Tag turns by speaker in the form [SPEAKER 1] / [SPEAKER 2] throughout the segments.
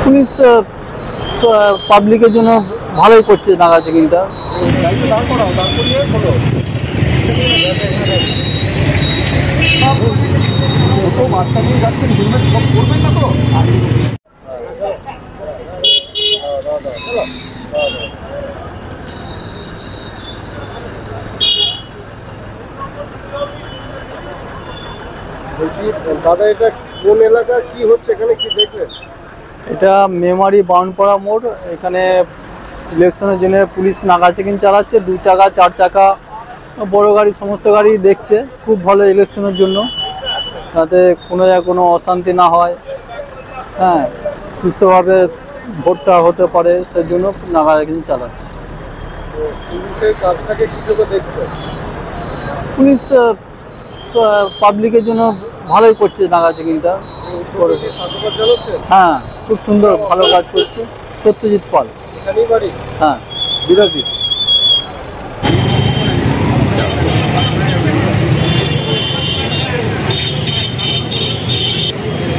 [SPEAKER 1] Police পাবলিকের জন্য ভালোই করছে নাগা চেকিংটা।
[SPEAKER 2] বলছি দাদা, এটা কোন এলাকার কি হচ্ছে, এখানে কি দেখলেন?
[SPEAKER 1] এটা মেমারি বাউনপাড়া মোড়। এখানে ইলেকশনের জন্য পুলিশ নাগা চেকিং চালাচ্ছে, 2 চাকা 4 চাকা বড় গাড়ি সমস্ত গাড়ি দেখছে। খুব ভালো ইলেকশনের জন্য, যাতে কোনো অশান্তি না হয়, হ্যাঁ, সুস্থভাবে ভোটটা হতে পারে, সেই জন্য নাগা চেকিং চালাচ্ছে।
[SPEAKER 2] পুলিশের কাজটাকে কি চোখে দেখছে?
[SPEAKER 1] পুলিশ পাবলিকের জন্য ভালোই করছে নাগা চেকিংটা।
[SPEAKER 2] সাধুবাদ জানাচ্ছে।
[SPEAKER 1] হ্যাঁ, খুব সুন্দর ভালো কাজ করছে। সত্যজিৎ পাল,
[SPEAKER 2] এখানেই বাড়ি?
[SPEAKER 1] হ্যাঁ, বিরাদিস।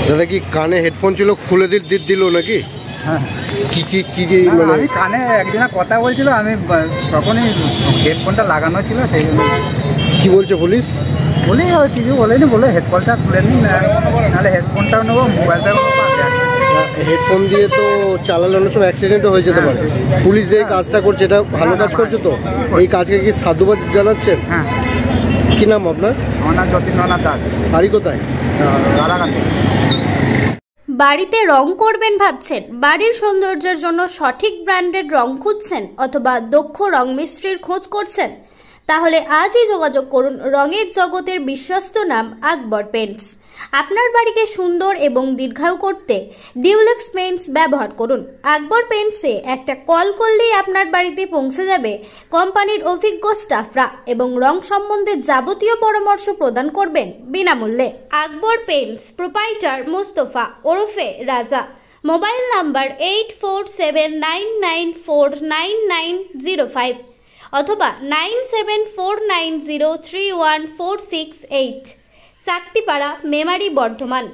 [SPEAKER 2] দাদা কি কানে হেডফোন ছিল, খুলে দিল নাকি?
[SPEAKER 3] হ্যাঁ,
[SPEAKER 2] কি কি কি কি মানে
[SPEAKER 3] আমি কানে একজনের কথা বলছিল, আমি তখনই হেডফোনটা লাগানো ছিল, সেই জন্য।
[SPEAKER 2] কি বলছে পুলিশ?
[SPEAKER 3] বলি কিছু বলেনি, বলে হেডফোনটা খুলে নিন, নাহলে হেডফোনটাও নেবো, মোবাইলটাও নেবো।
[SPEAKER 2] হেডফোন দিয়ে তো চালালে অনেক সময় অ্যাক্সিডেন্টও হয়ে যেতে পারে। পুলিশ যে কাজটা করছে এটা ভালো কাজ করছে তো। এই কাজকে কি সাধুবাদ জানাচ্ছেন?
[SPEAKER 3] হ্যাঁ।
[SPEAKER 2] কি নাম আপনার?
[SPEAKER 3] আমার নাম যতীন্দ্রনাথ দাস।
[SPEAKER 2] বাড়ি কোথায়?
[SPEAKER 3] রাধাকান্দি।
[SPEAKER 4] বাড়িতে রং করবেন ভাবছেন? বাড়ির সৌন্দর্যের জন্য সঠিক ব্র্যান্ডের রং খুঁজছেন, অথবা দক্ষ রং মিস্ত্রির খোঁজ করছেন? তাহলে আজই যোগাযোগ করুন রঙের জগতের বিশ্বস্ত নাম আকবর পেইন্টস। আপনার বাড়িকে সুন্দর এবং দীর্ঘায়ু করতে ডিউলেক্স পেইন্টস ব্যবহার করুন। আকবর পেইন্টসে একটা কল করলেই আপনার বাড়িতে পৌঁছে যাবে কোম্পানির অভিজ্ঞ স্টাফরা, এবং রং সম্বন্ধে যাবতীয় পরামর্শ প্রদান করবেন বিনামূল্যে। আকবর পেইন্টস প্রোপাইটার মোস্তফা ওরফে রাজা। মোবাইল নাম্বার 8479949905 অথবা 9749031468। চাকতিপাড়া, মেমারি, বর্ধমান।